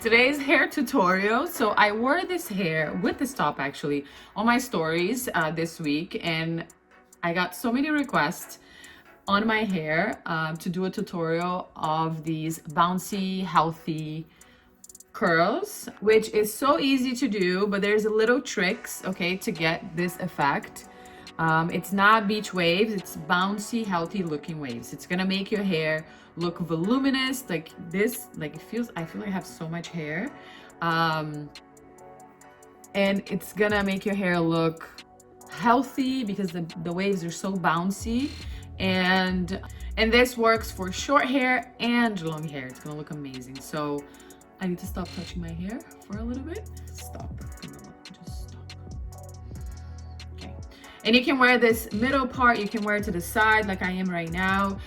Today's hair tutorial. So I wore this hair with this top actually on my stories this week, and I got so many requests on my hair to do a tutorial of these bouncy, healthy curls, which is so easy to do, but there's a little tricks, okay, to get this effect. It's not beach waves, it's bouncy, healthy looking waves. It's gonna make your hair look voluminous, like this, like I feel like I have so much hair. And it's gonna make your hair look healthy because the waves are so bouncy. And this works for short hair and long hair. It's gonna look amazing. So I need to stop touching my hair for a little bit. Stop, Camila, just stop. Okay. And you can wear this middle part, you can wear it to the side like I am right now.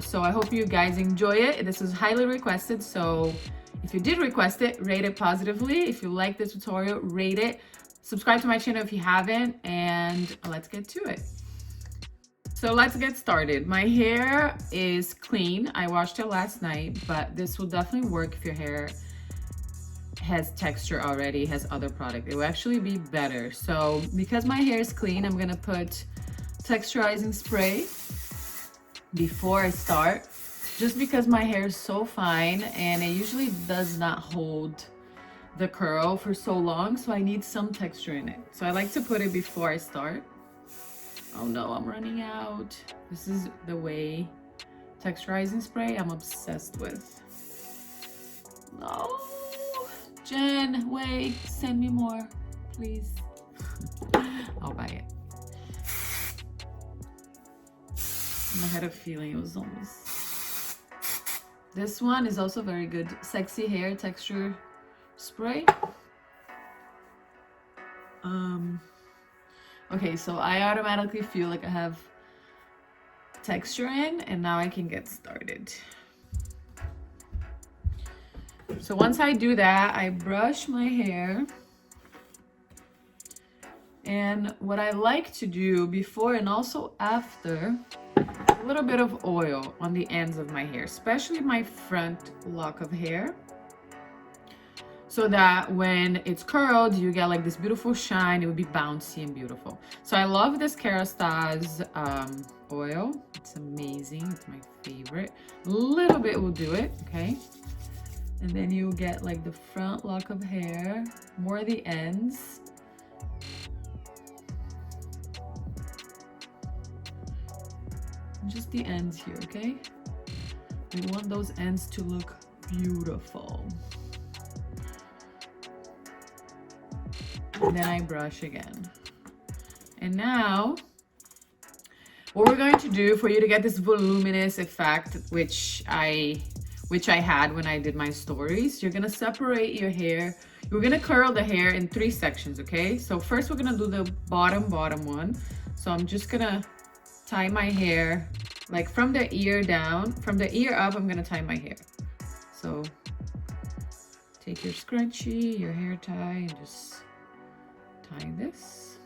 So I hope you guys enjoy it. This was highly requested, so if you did request it, rate it positively. If you like the tutorial, rate it. Subscribe to my channel if you haven't, and let's get to it. So let's get started. My hair is clean. I washed it last night, but this will definitely work if your hair has texture already, has other product. It will actually be better. So because my hair is clean, I'm gonna put texturizing spray before I start, just because my hair is so fine and it usually does not hold the curl for so long, so I need some texture in it. So I like to put it before I start. Oh no, I'm running out. This is the way texturizing spray I'm obsessed with. No, Jen, wait, send me more, please. I'll buy it. I had a feeling it was almost. This one is also very good. Sexy hair texture spray. Okay, so I automatically feel like I have texture in, and now I can get started. So once I do that, I brush my hair. And what I like to do before and also after, a little bit of oil on the ends of my hair, especially my front lock of hair, so that when it's curled, you get like this beautiful shine. It would be bouncy and beautiful. So I love this Kerastase oil. It's amazing. It's my favorite. A little bit will do it, okay? And then you get like the front lock of hair, more the ends. Just the ends here, okay? We want those ends to look beautiful. And then I brush again. And now, what we're going to do for you to get this voluminous effect, which I had when I did my stories, you're gonna separate your hair. You're gonna curl the hair in 3 sections, okay? So first we're gonna do the bottom one. So I'm just gonna tie my hair like from the ear down. From the ear up, I'm gonna tie my hair. So take your scrunchie, your hair tie, and just tie this.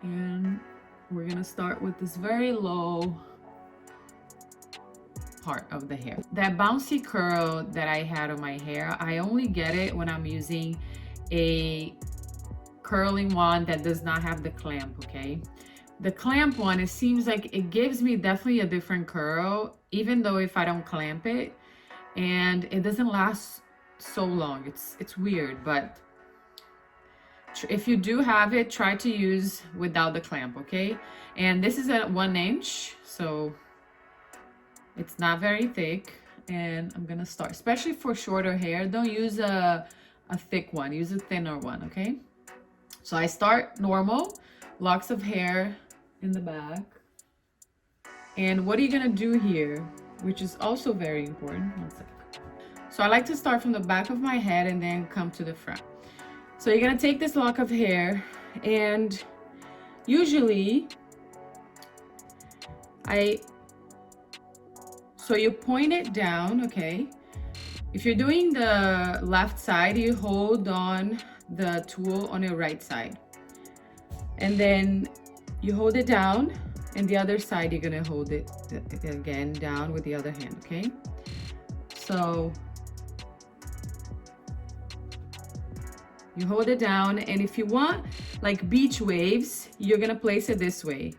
And we're gonna start with this very low part of the hair. That bouncy curl that I had on my hair, I only get it when I'm using a curling wand that does not have the clamp, okay? The clamp one, it seems like it gives me definitely a different curl, even though if I don't clamp it, and it doesn't last so long. It's weird, but if you do have it, try to use without the clamp, okay? And this is at 1 inch, so it's not very thick. And I'm gonna start, especially for shorter hair, don't use a thick one, use a thinner one, okay? So I start normal, locks of hair in the back. And what are you gonna do here, which is also very important? 1 second. So I like to start from the back of my head and then come to the front. So you're gonna take this lock of hair, and usually so you point it down, okay? If you're doing the left side, you hold on the tool on your right side. And then you hold it down And the other side, you're gonna hold it again down with the other hand, okay? So you hold it down, and if you want like beach waves, you're gonna place it this way,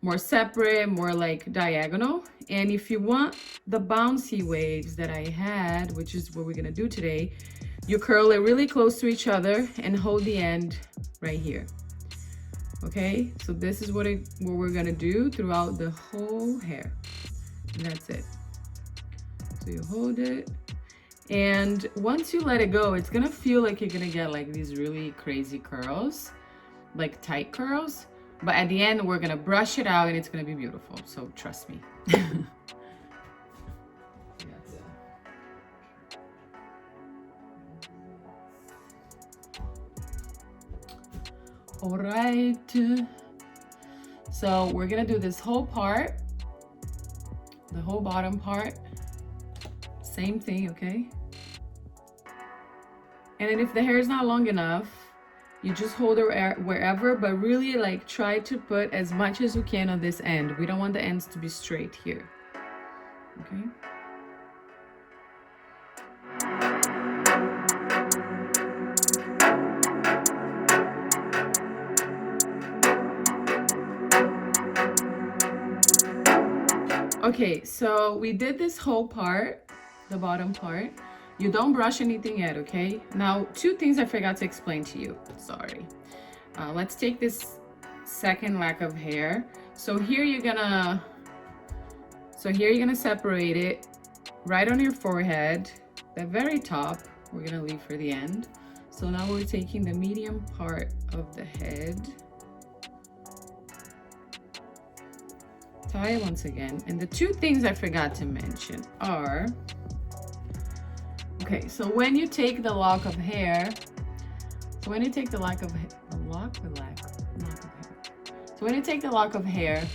more separate, more like diagonal. And if you want the bouncy waves that I had, which is what we're gonna do today, you curl it really close to each other and hold the end right here. Okay, so this is what we're gonna do throughout the whole hair. And that's it. So you hold it, and once you let it go, it's gonna feel like you're gonna get like these really crazy curls, like tight curls. But at the end, we're gonna brush it out and it's gonna be beautiful. So trust me. All right. So we're gonna do this whole part, the whole bottom part. Same thing, okay? And then if the hair is not long enough, you just hold it wherever, but really like try to put as much as you can on this end. We don't want the ends to be straight here, okay? Okay, so we did this whole part, the bottom part. You don't brush anything yet, okay? Now, two things I forgot to explain to you. Sorry. Let's take this second lack of hair. So here you're gonna separate it right on your forehead. The very top, we're gonna leave for the end. So now we're taking the medium part of the head. Tie it once again. And the two things I forgot to mention are, okay, so when you take the lock of hair, so when you take the lock of hair, so when you take the lock of hair,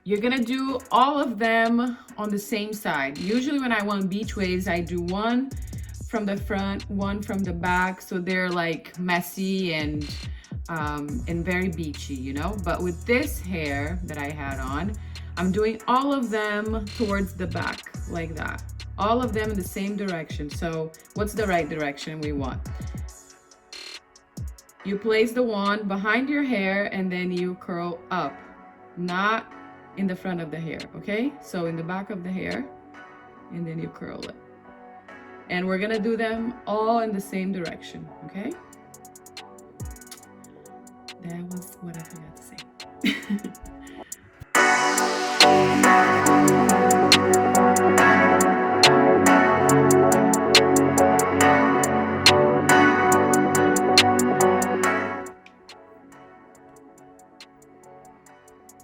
you're gonna do all of them on the same side. Usually when I want beach waves, I do one from the front, one from the back, so they're like messy and very beachy, you know? But with this hair that I had on, I'm doing all of them towards the back, like that. All of them in the same direction. So what's the right direction we want? You place the wand behind your hair and then you curl up, not in the front of the hair, okay? So in the back of the hair, and then you curl it. And we're gonna do them all in the same direction, okay? That was what I forgot to say.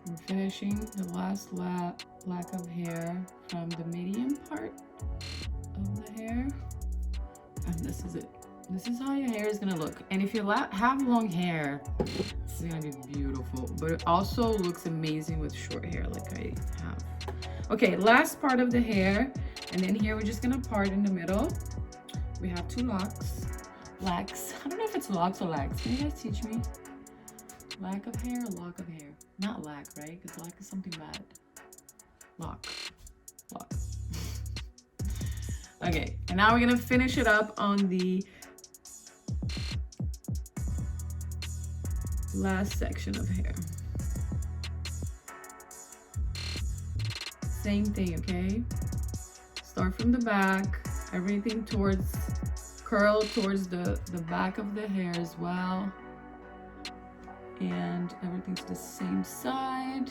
I'm finishing the last lack of hair from the medium part of the hair. And this is it. This is how your hair is gonna look. And if you have long hair, this is gonna be beautiful. But it also looks amazing with short hair like I have. Okay, last part of the hair. And then here we're just gonna part in the middle. We have two locks. Lacks. I don't know if it's locks or lacks. Can you guys teach me? Lack of hair or lock of hair? Not lack, right? Because lack is something bad. Lock. Lock. Okay, and now we're gonna finish it up on the last section of hair. Same thing, okay? Start from the back, everything curl towards the back of the hair as well. And everything to the same side.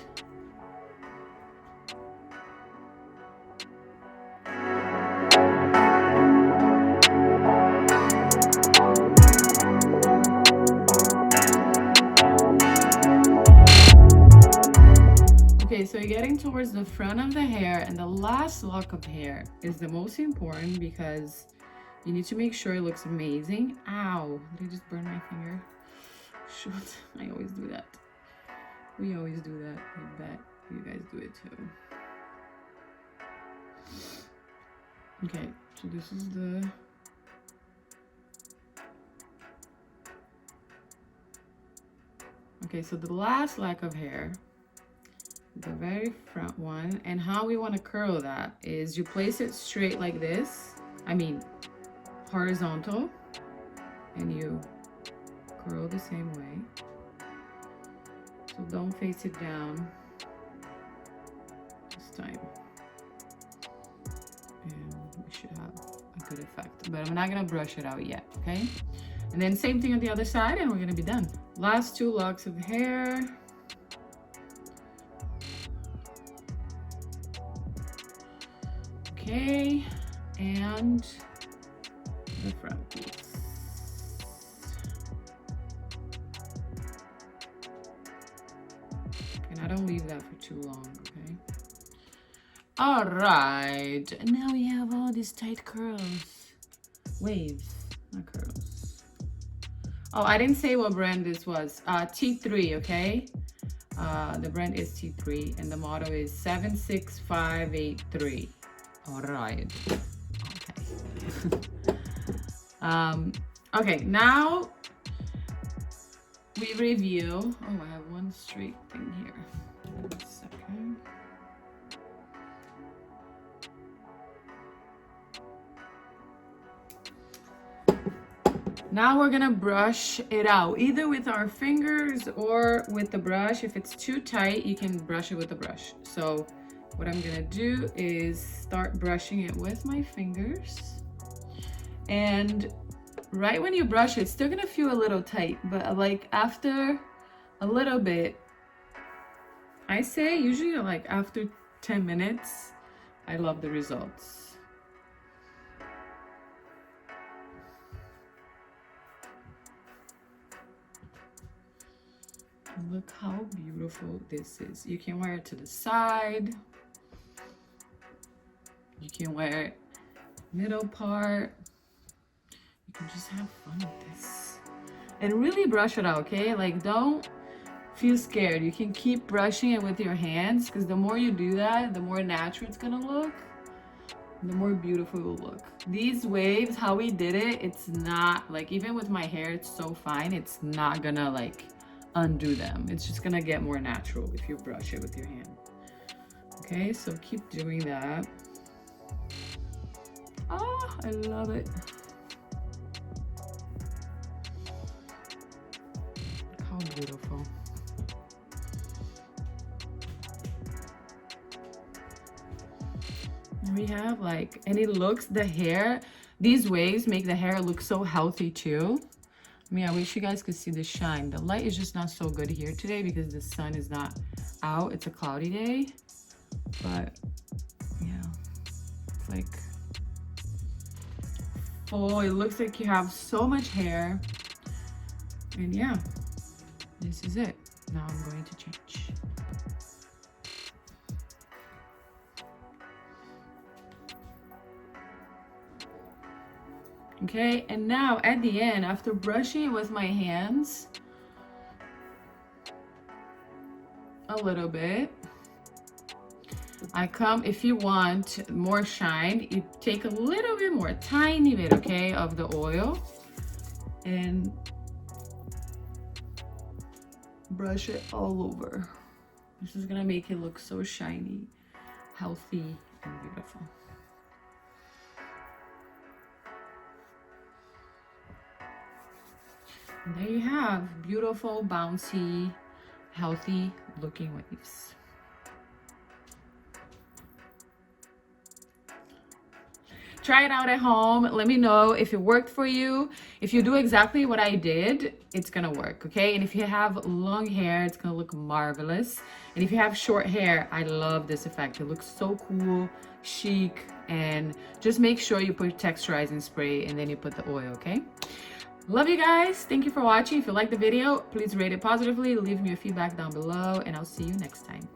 Okay, so you're getting towards the front of the hair, and the last lock of hair is the most important because you need to make sure it looks amazing. Ow, did I just burn my finger? Shoot, I always do that. We always do that. I bet you guys do it too. Okay, so this is the Okay, so the last lack of hair, the very front one, and how we want to curl that is you place it straight like this. I mean, horizontal, and you curl the same way. So don't face it down this time. And we should have a good effect, but I'm not gonna brush it out yet, okay? And then same thing on the other side, and we're gonna be done. Last 2 locks of hair. Okay, and the front piece. And I don't leave that for too long, okay? All right, now we have all these tight curls. Waves, not curls. Oh, I didn't say what brand this was. T3, okay? The brand is T3, and the motto is 76583. All right. Okay. Okay, now we review. Oh, I have one straight thing here. 1 second. Now we're gonna brush it out, either with our fingers or with the brush. If it's too tight, you can brush it with the brush. So what I'm gonna do is start brushing it with my fingers. And right when you brush it, it's still gonna feel a little tight, but like after a little bit, I say usually like after 10 minutes, I love the results. Look how beautiful this is. You can wear it to the side. You can wear it middle part. You can just have fun with this. And really brush it out, okay? Like, don't feel scared. You can keep brushing it with your hands, because the more you do that, the more natural it's gonna look, the more beautiful it will look. These waves, how we did it, it's not, like, even with my hair, it's so fine, it's not gonna, like, undo them. It's just gonna get more natural if you brush it with your hand. Okay, so keep doing that. Ah, I love it. How beautiful. And we have like, and it looks, the hair, these waves make the hair look so healthy too. I mean, I wish you guys could see the shine. The light is just not so good here today because the sun is not out. It's a cloudy day. But yeah, it's like, oh, it looks like you have so much hair. And yeah, this is it. Now I'm going to change. Okay, and now at the end, after brushing it with my hands a little bit, I come, if you want more shine, you take a little bit more, a tiny bit, okay, of the oil and brush it all over. This is gonna make it look so shiny, healthy, and beautiful. And there you have beautiful, bouncy, healthy looking waves. Try it out at home. Let me know if it worked for you. If you do exactly what I did, it's gonna work, okay? And if you have long hair, it's gonna look marvelous. And if you have short hair, I love this effect. It looks so cool, chic, and just make sure you put texturizing spray and then you put the oil, okay? Love you guys. Thank you for watching. If you liked the video, please rate it positively. Leave me your feedback down below, and I'll see you next time.